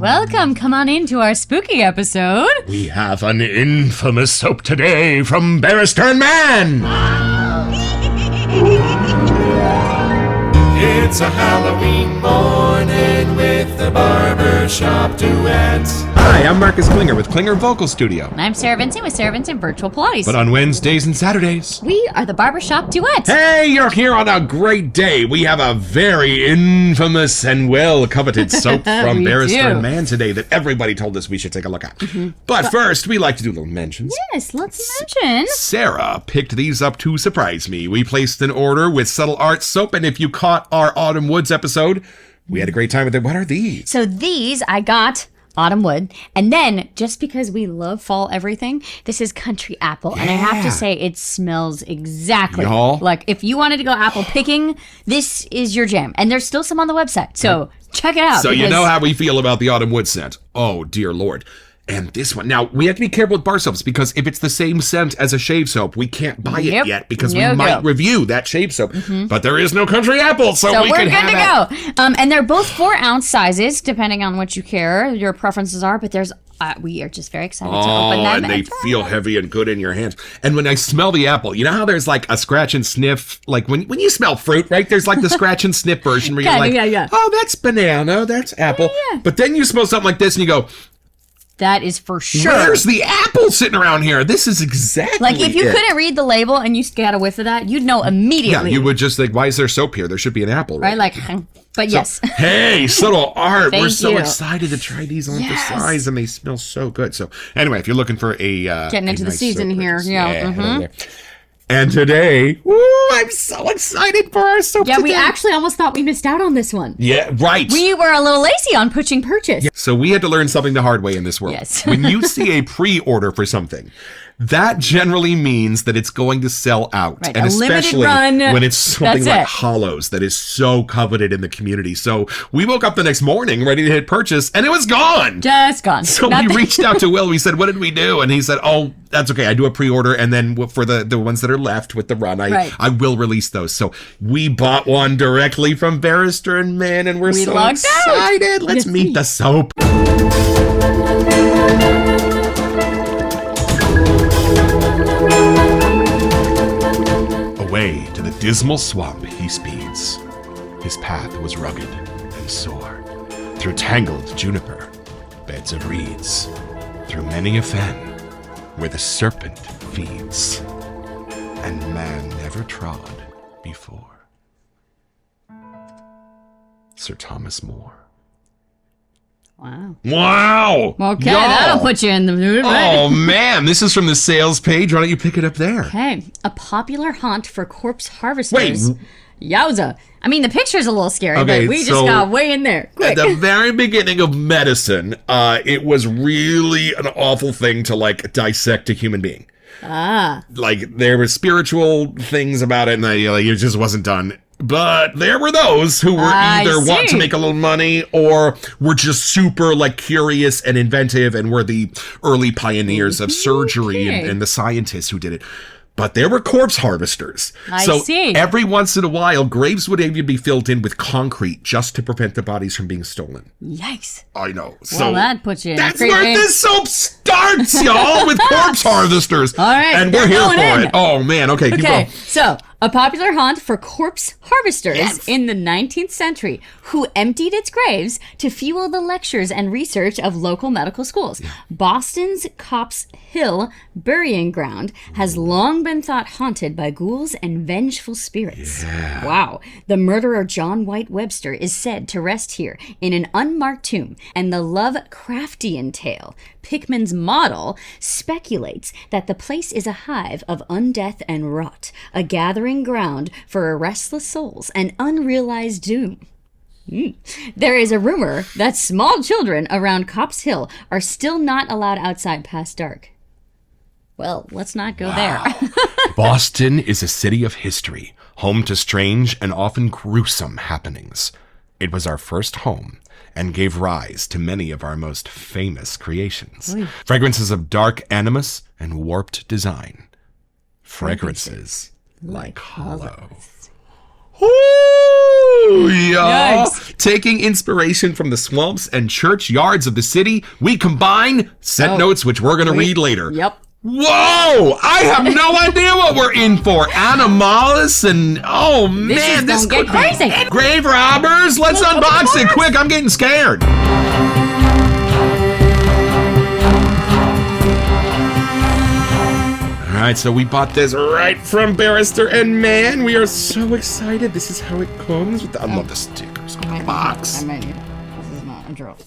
Welcome, come on into our spooky episode. We have an infamous soap today from Barrister and Mann. It's a Halloween morning with the Barbershop Duet. Hi, I'm Marcus Klinger with Klinger Vocal Studio. And I'm Sarah Vincent with Sarah Vincent Virtual Pilates. But on Wednesdays and Saturdays, we are the Barbershop Duet. Hey, you're here on a great day. We have a very infamous and well-coveted soap from Barrister and Mann today that everybody told us we should take a look at. But first, we like to do little mentions. Yes, let's mention. Sarah picked these up to surprise me. We placed an order with Subtle Art Soap, and if you caught our Autumn Woods episode, we had a great time with it. What are these? So these I got Autumn Wood, and then just because we love fall everything, this is Country Apple, and I have to say it smells exactly like if you wanted to go apple picking, this is your jam. And there's still some on the website, so check it out. So you know how we feel about the Autumn Wood scent. Oh dear Lord. And this one. Now, we have to be careful with bar soaps because if it's the same scent as a shave soap, we can't buy it yet because we might review that shave soap. But there is no Country Apple, so we can have it. We're good to go. And they're both 4-ounce sizes, depending on what you care, your preferences are. But there's, we are just very excited to open them. And they feel heavy and good in your hands. And when I smell the apple, you know how there's like a scratch and sniff, like when you smell fruit, right? There's like the scratch and sniff version where you're like, oh, that's banana, that's apple. But then you smell something like this and you go, that is for sure. Where's the apple sitting around here? This is exactly like if you couldn't read the label and you got a whiff of that, you'd know immediately. Yeah, you would just think, why is there soap here? There should be an apple, right? Like, but yes. Hey, Subtle Art. We're so you. excited to try these on for size, and they smell so good. So anyway, if you're looking for a getting into the season here, And today, I'm so excited for our soap today. We actually almost thought we missed out on this one. Yeah, right. We were a little lazy on pushing purchase. Yeah. So we had to learn something the hard way in this world. Yes. When you see a pre-order for something, that generally means that it's going to sell out. Right, and a especially limited run. when it's something like Hallows that is so coveted in the community. So we woke up the next morning ready to hit purchase and it was gone. Just gone. So we reached out to Will. We said, what did we do? And he said, oh, that's okay. I do a pre-order. And then for the ones that are left with the run, I will release those. So we bought one directly from Barrister and Mann and we're so excited. Let's meet the soap. Away to the dismal swamp he speeds. His path was rugged and sore, through tangled juniper, beds of reeds, through many a fen, where the serpent feeds, and man never trod before. Sir Thomas More. Wow. Okay, that'll put you in the mood, right? Oh, man. This is from the sales page. Why don't you pick it up there? Okay. A popular haunt for corpse harvesters. Wait. Yowza. I mean, the picture's a little scary, but we just got way in there. Quick. At the very beginning of medicine, it was really an awful thing to, like, dissect a human being. Like, there were spiritual things about it, and it just wasn't done. But there were those who were either want to make a little money or were just super like curious and inventive and were the early pioneers of surgery and the scientists who did it. But there were corpse harvesters. Every once in a while, graves would even be filled in with concrete just to prevent the bodies from being stolen. Yikes. I know. Well, that puts you in That's where this soap starts, y'all, with corpse harvesters. All right. And we're here for it. Oh, man. Okay, keep going. So, a popular haunt for corpse harvesters in the 19th century who emptied its graves to fuel the lectures and research of local medical schools. Boston's Copp's Hill burying ground has long been thought haunted by ghouls and vengeful spirits. Wow. The murderer John White Webster is said to rest here in an unmarked tomb, and the Lovecraftian tale, Pickman's model, speculates that the place is a hive of undeath and rot, a gathering ground for restless souls and unrealized doom. There is a rumor that small children around Copp's Hill are still not allowed outside past dark. Well, let's not go there. Boston is a city of history, home to strange and often gruesome happenings. It was our first home and gave rise to many of our most famous creations. Fragrances of dark animus and warped design. Fragrances like Hallows. Ooh, y'all. Taking inspiration from the swamps and churchyards of the city, we combine scent notes, which we're going to read later. Yep. Whoa! I have no idea what we're in for. Animalis and this could get crazy. Grave robbers. Let's unbox it quick. I'm getting scared. All right, so we bought this right from Barrister and Mann. We are so excited. This is how it comes. I love the stickers on the box. I might need it. This is not a drill.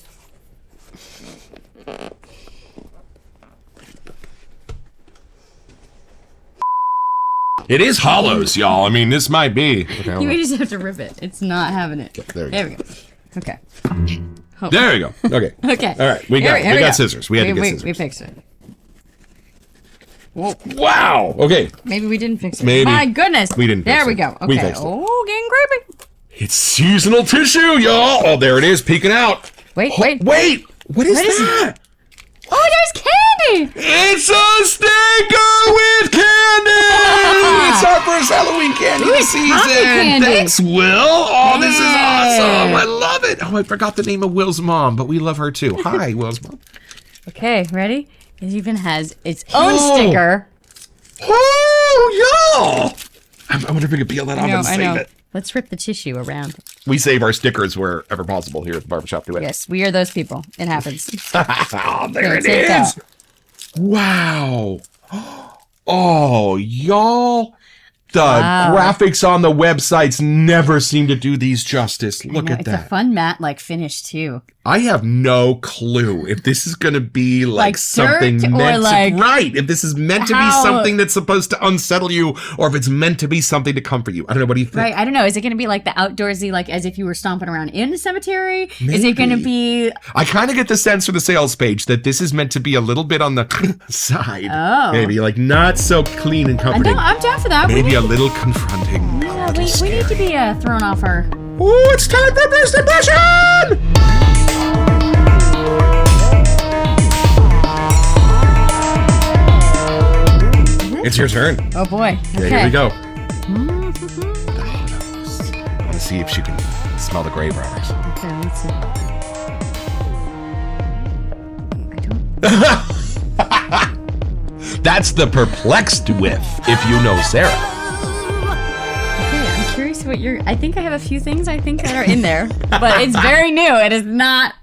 It is Hallows, y'all. I mean, this might be. Okay, You just have to rip it. It's not having it. There we go. Okay. There we go. Okay. Okay. All right. We got scissors. We had to get scissors. We fixed it. Whoa. Wow. Okay. Maybe we didn't fix it. Maybe. My goodness. We didn't fix There it. we go. Okay. We fixed it. Oh, getting creepy. It's seasonal tissue, y'all. Oh, there it is, peeking out. Wait. What is that? Oh, there's candy. It's a sticker with candy. It's our first Halloween candy this season. Candy. Thanks, Will. Oh, this is awesome. I love it. Oh, I forgot the name of Will's mom, but we love her too. Hi, Will's mom. Okay, ready? It even has its own sticker. Oh, y'all. I wonder if we could peel that off and save it. Let's rip the tissue around. We save our stickers wherever possible here at the Barbershop Duet. Yes, we are those people. It happens. Oh, there it is. Wow. Oh, y'all. The graphics on the websites never seem to do these justice. Look at that. It's a fun matte finish too. I have no clue if this is going to be like something dirt meant or like to, right, if this is meant to be something that's supposed to unsettle you, or if it's meant to be something to comfort you. I don't know. What do you think? Right. I don't know. Is it going to be like the outdoorsy, like as if you were stomping around in a cemetery? Maybe. Is it going to be? I kind of get the sense from the sales page that this is meant to be a little bit on the side. Oh. Maybe like not so clean and comforting. No, I'm down for that. Maybe a little confronting. Yeah, we need to be thrown off our. Ooh, it's time for first impression! It's your turn. Oh boy. Okay. Yeah, here we go. The Hallows. I want to see if she can smell the grave robbers. Okay, let's see. That's the perplexed with, if you know Sarah. Okay, I'm curious what I think I have a few things I think that are in there, but it's very new. It is not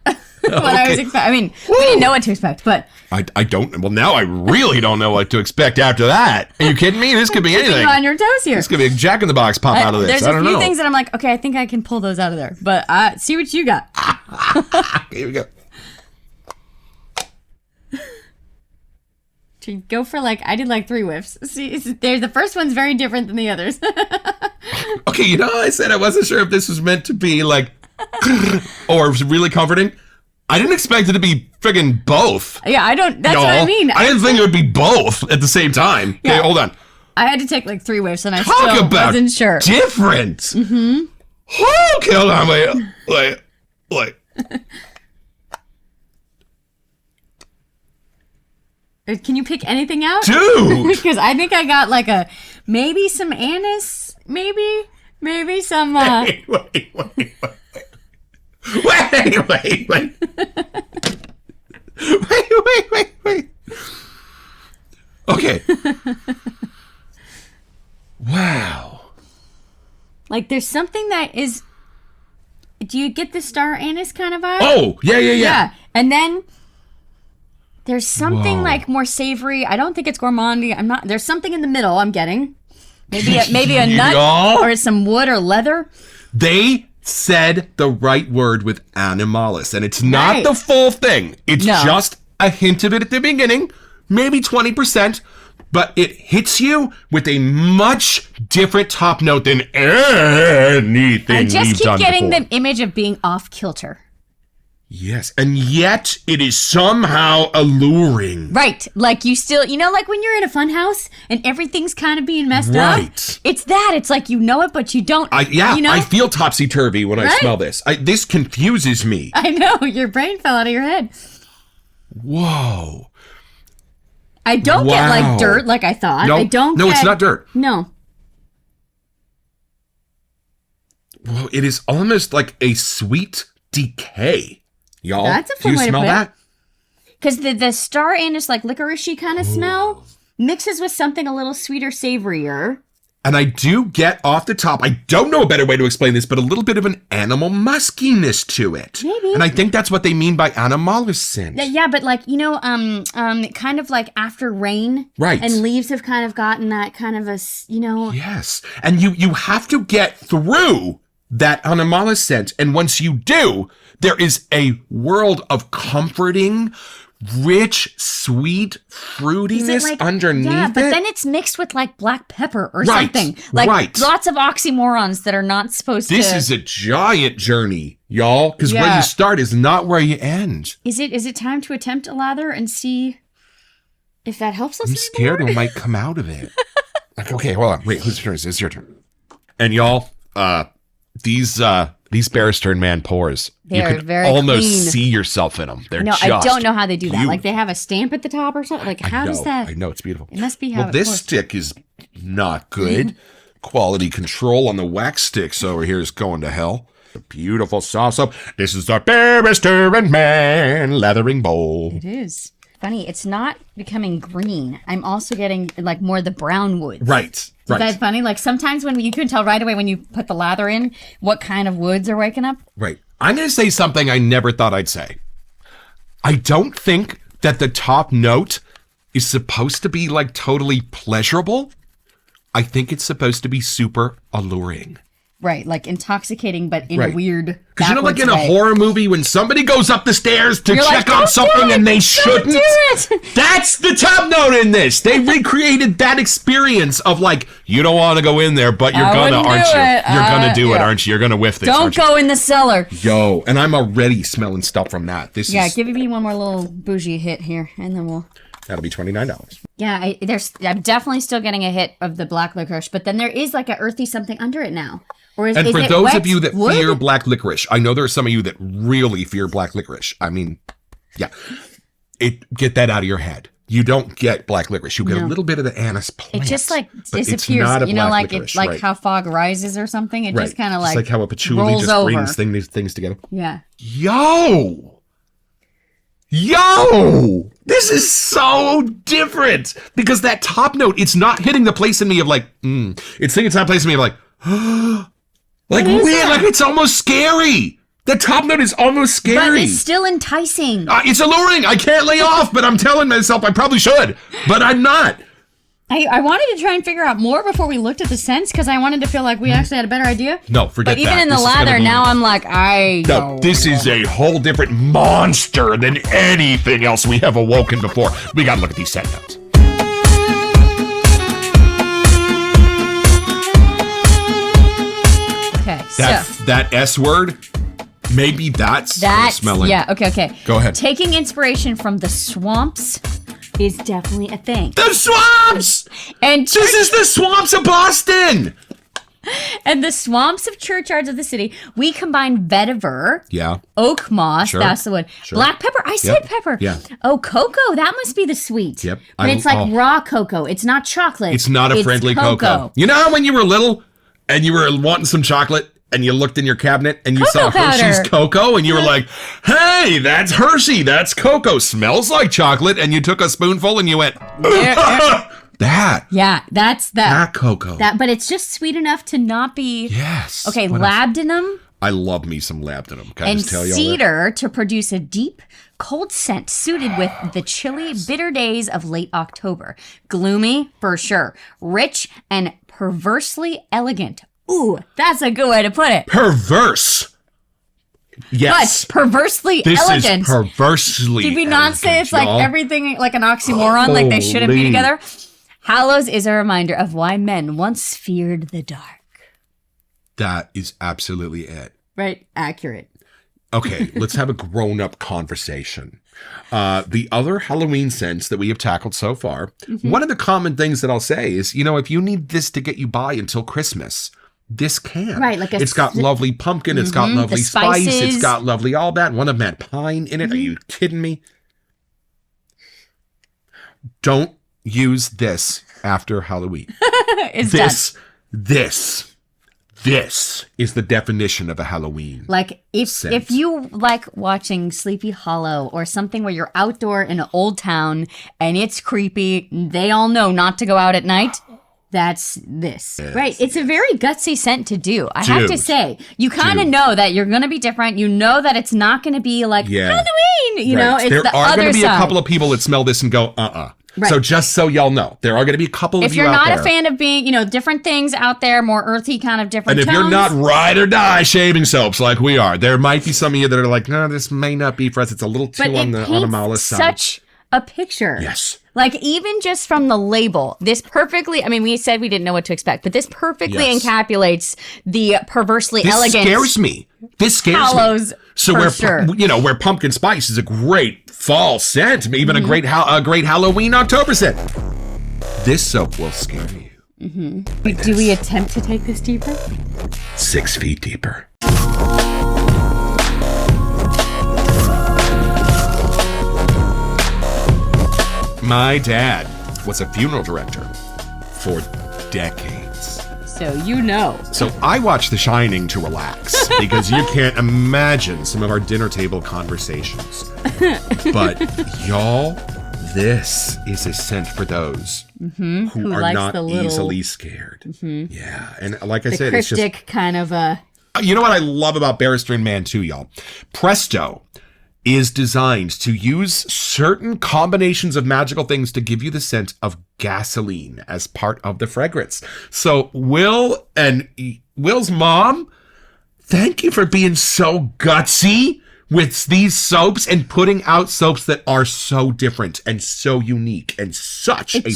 what I was expecting. I mean, we didn't know what to expect, but I don't. Well, now I really don't know what to expect after that. Are you kidding me? This could be anything. you're on your toes here. This could be a Jack in the Box pop out of this. There's I don't a few know. things that I'm like, okay, I think I can pull those out of there, but see what you got. Here we go. To go for I did 3 whiffs. See, the first one's very different than the others. Okay, you know how I said I wasn't sure if this was meant to be or really comforting? I didn't expect it to be friggin' both. Yeah, that's what I mean. I didn't think it would be both at the same time. Yeah. Okay, hold on. I had to take 3 whiffs and I Talk still about wasn't sure. different. Mm-hmm. Okay, hold on. Wait. Can you pick anything out? Dude! Because I think I got maybe some anise, maybe some Wait. Wait. Okay. Wow. there's something that is. Do you get the star anise kind of vibe? Oh, yeah. Yeah, and then there's something Whoa. more savory. I don't think it's gourmandy. I'm not. There's something in the middle. I'm getting maybe a nut or some wood or leather. They said the right word with animalis, and it's not Right. the full thing. It's No. just a hint of it at the beginning, maybe 20%, but it hits you with a much different top note than anything I just we've keep done getting before. the image of being off kilter. Yes, and yet it is somehow alluring. Right. You still, when you're in a fun house and everything's kind of being messed Right. up. It's that. It's you know it, but you don't. I feel topsy-turvy when I Right? smell this. This confuses me. I know. Your brain fell out of your head. Whoa. I don't Wow. get dirt like I thought. No, I don't no, get, it's not dirt. No. Well, it is almost like a sweet decay. Y'all, That's a fun do you way to smell put it. that? Because the star anise, like licorice-y kind of smell, mixes with something a little sweeter, savorier. And I do get off the top, I don't know a better way to explain this, but a little bit of an animal muskiness to it. Maybe. And I think that's what they mean by animalescent. Yeah, but like, kind of like after rain. Right. And leaves have kind of gotten that kind of Yes. And you have to get through that animalescent. And once you do, there is a world of comforting, rich, sweet fruitiness underneath yeah, but it. then it's mixed with like black pepper or Right, something. Like right. lots of oxymorons that are not supposed to. This is a giant journey, y'all, because where Yeah. you start is not where you end. Is it time to attempt a lather and see if that helps us? I'm scared what might come out of it. Like, okay, hold on. Wait, whose turn is it? It's your turn. And y'all, these Barrister and Mann pours, They you are can very almost clean. see yourself in them. They're No, just I don't know how they do that. beautiful. Like they have a stamp at the top or something. Like how does that? I know, it's beautiful. It must be how Well, it this pours. stick is not good. Quality control on the wax sticks over here is going to hell. A beautiful sauce up. This is our Barrister and Mann lathering bowl. It is funny. It's not becoming green. I'm also getting like more of the brown woods. Right. Is that funny? Like sometimes when you can tell right away when you put the lather in what kind of woods are waking up. Right. I'm going to say something I never thought I'd say. I don't think that the top note is supposed to be like totally pleasurable. I think it's supposed to be super alluring. Right, like intoxicating, but in Right. a weird. Because you know, like in a way. horror movie, when somebody goes up the stairs to You're check like, on "Don't do something it! and they Don't shouldn't. do it!" That's the top note in this. They recreated that experience of like, you don't want to go in there, but you're I gonna, wouldn't aren't do you? it. You're gonna do it, Yeah. aren't you? You're gonna whiff this. Don't aren't you? go in the cellar. Yo, and I'm already smelling stuff from that. This Yeah, is give me one more little bougie hit here, and then we'll. that'll be $29. Yeah, I'm definitely still getting a hit of the black licorice, but then there is like a earthy something under it now. Or is And for it those wet of you that wood? fear black licorice, I know there are some of you that really fear black licorice. I mean, yeah, get that out of your head. You don't get black licorice. You get a little bit of the anise plant. It just like but it's disappears. not a You know, black like licorice, it's like right. how fog rises or something. It just kind of It's like how a patchouli rolls just over. brings things together. Yeah. Yo, this is so different because that top note, it's not hitting the place in me of like, it's hitting the top place in me of like, like is weird, that? like it's almost scary. The top note is almost But scary. it's still enticing. It's alluring. I can't lay off, but I'm telling myself I probably should, but I'm not. I wanted to try and figure out more before we looked at the scents because I wanted to feel like we actually had a better idea. No, forget But even that. in the This is gonna lather, be- now I'm like, No, this is a whole different monster than anything else we have awoken before. We gotta look at these scent notes. Okay, That S word, maybe that's what I'm smelling. Yeah, okay. Go ahead. Taking inspiration from the swamps is definitely a thing. The swamps! And This is the swamps of Boston! and the swamps of churchyards of the city, we combine vetiver, Yeah. oak moss, Sure. that's the one. Sure. Black pepper, I said pepper. Yeah. Oh, cocoa, that must be the sweet. Yep. But it's like oh. raw cocoa. It's not chocolate. It's not a friendly cocoa. You know how when you were little and you were wanting some chocolate and you looked in your cabinet and you saw Cocoa Hershey's powder. cocoa and you were like, hey, that's Hershey, that's cocoa, smells like chocolate, and you took a spoonful and you went, that Yeah, that's that. cocoa. But it's just sweet enough to not be. Yes. Okay, What else? labdanum I love me some labdanum. Can I and just tell you all that? cedar to produce a deep, cold scent suited with the chilly, bitter days of late October. Gloomy, for sure. Rich and perversely elegant. Ooh, that's a good way to put it. Perverse. Yes. But perversely This elegant. is perversely Did we not say it's like y'all. everything like an oxymoron, like they shouldn't be Holy. together? Hallows is a reminder of why men once feared the dark. That is absolutely it. Right? Accurate. Okay, let's have a grown-up conversation. The other Halloween scents that we have tackled so far, one of the common things that I'll say is, you know, if you need this to get you by until Christmas, this can. Right, like it's got lovely pumpkin, it's got lovely the spice, it's spices. got lovely all that. One of them had pine in it. Are you kidding me? Don't use this after Halloween. It's done. This is the definition of a Halloween. Like, if scent. you like watching Sleepy Hollow or something where you're outdoor in an old town and it's creepy, they all know not to go out at night. That's this. Yes, right. It's a very gutsy scent to do. I have to Dude. say, you kind of know that you're going to be different. You know that it's not going to be like Halloween. You know, it's there the are other going to be side. a couple of people that smell this and go, Right. So just so y'all know, there are going to be a couple of If you you're out not there. a fan of being, different things out there, more earthy kind of different And if tones. you're not ride or die shaving soaps like we are, there might be some of you that are like, no, this may not be for us. It's a little too but on it the malice paints side. such a picture. Yes. Like, even just from the label, this perfectly, I mean, we said we didn't know what to expect, but this perfectly Yes. encapsulates the perversely This elegant scares me. This scares Hallows, me. So for sure. where pumpkin spice is a great fall scent, even Mm-hmm. a great Halloween October scent. This soap will scare you. Mm-hmm. Do we attempt to take this deeper? 6 feet deeper. My dad was a funeral director for decades. So you know. So I watch The Shining to relax because you can't imagine some of our dinner table conversations. But y'all, this is a scent for those who are likes not the little- easily scared. Yeah, and like I The said, it's just cryptic kind of you know what I love about Barrister and Mann too, y'all? Presto is designed to use certain combinations of magical things to give you the scent of gasoline as part of the fragrance. So Will and Will's mom, thank you for being so gutsy with these soaps and putting out soaps that are so different and so unique and such a fantastic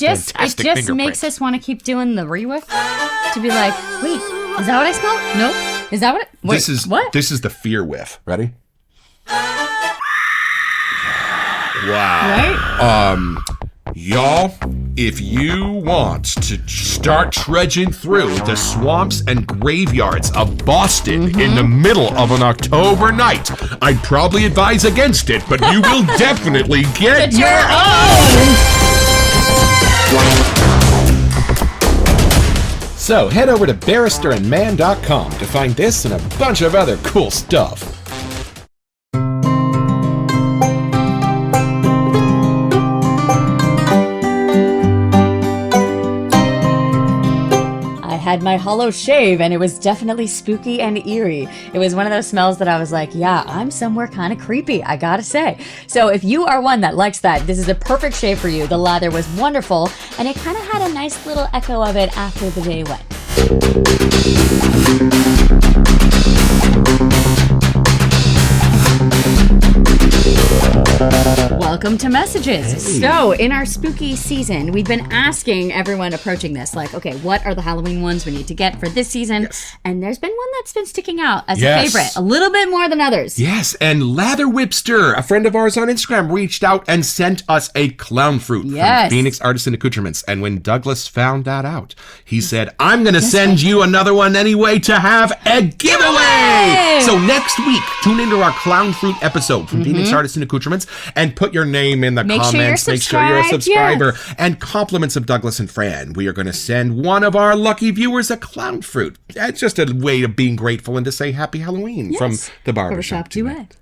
It just fingerprint. makes us want to keep doing the re-whiff. To be like, wait, is that what I smell? Nope. Is that what it? Wait, what? This is the fear whiff. Ready? Wow. Right? Y'all, if you want to start trudging through the swamps and graveyards of Boston in the middle of an October night, I'd probably advise against it, but you will definitely get your own! So head over to barristerandmann.com to find this and a bunch of other cool stuff. Had my hollow shave, and it was definitely spooky and eerie. It was one of those smells that I was like, yeah, I'm somewhere kind of creepy, I gotta say. So if you are one that likes that, this is a perfect shave for you. The lather was wonderful, and it kind of had a nice little echo of it after the day went. Welcome to Messages. Hey. So, in our spooky season, we've been asking everyone approaching this, like, okay, what are the Halloween ones we need to get for this season? Yes. And there's been one that's been sticking out as Yes. a favorite, a little bit more than others. Yes, and Lather Whipster, a friend of ours on Instagram, reached out and sent us a clown fruit Yes. from Phoenix Artisan Accoutrements. And when Douglas found that out, he said, I'm going to send you another one anyway to have a giveaway! So next week, tune into our clown fruit episode from Phoenix Artisan Accoutrements and put your name in the Make sure you're comments. Make sure you're a subscribed, subscriber. And compliments of Douglas and Fran. We are going to send one of our lucky viewers a clown fruit. It's just a way of being grateful and to say happy Halloween from the Barbershop Duet.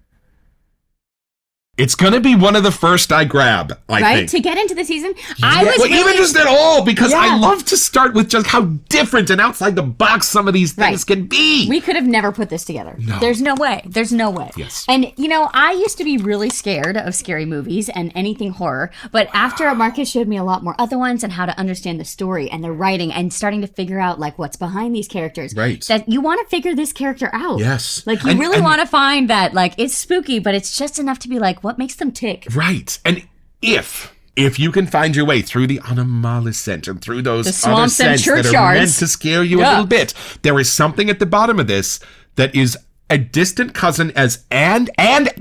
It's going to be one of the first I grab, I Right? think. To get into the season, Even just at all, because I Yeah. love to start with just how different and outside the box some of these things Right. can be. We could have never put this together. No. There's no way. There's no way. Yes. And, I used to be really scared of scary movies and anything horror. But after Marcus showed me a lot more other ones and how to understand the story and the writing and starting to figure out, like, what's behind these characters. Right. That you want to figure this character out. Yes. Like, you And- really and- want to find that, like, it's spooky, but it's just enough to be like, what makes them tick? Right. And if you can find your way through the Anomalous scent and through those The other swamps and scents that are churchyards. meant to scare you a Yeah. little bit, there is something at the bottom of this that is a distant cousin and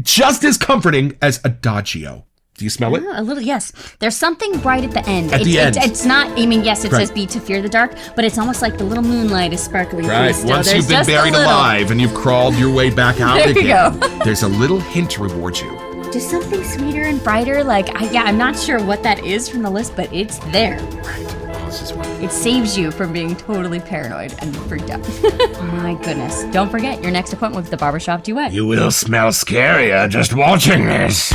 just as comforting as Adagio. Do you smell it? Oh, a little, yes. There's something bright at the end. At the end. It's not, yes, it Right. says be to fear the dark, but it's almost like the little moonlight is sparkling through the Right. snow. Once There's you've been just a buried little- alive and you've crawled your way back out There you again, go. there's a little hint to reward you. Just something sweeter and brighter. Like, I'm not sure what that is from the list, but it's there. this as well. It saves you from being totally paranoid and freaked out. My goodness. Don't forget your next appointment with the Barbershop Duet. You will smell scarier just watching this.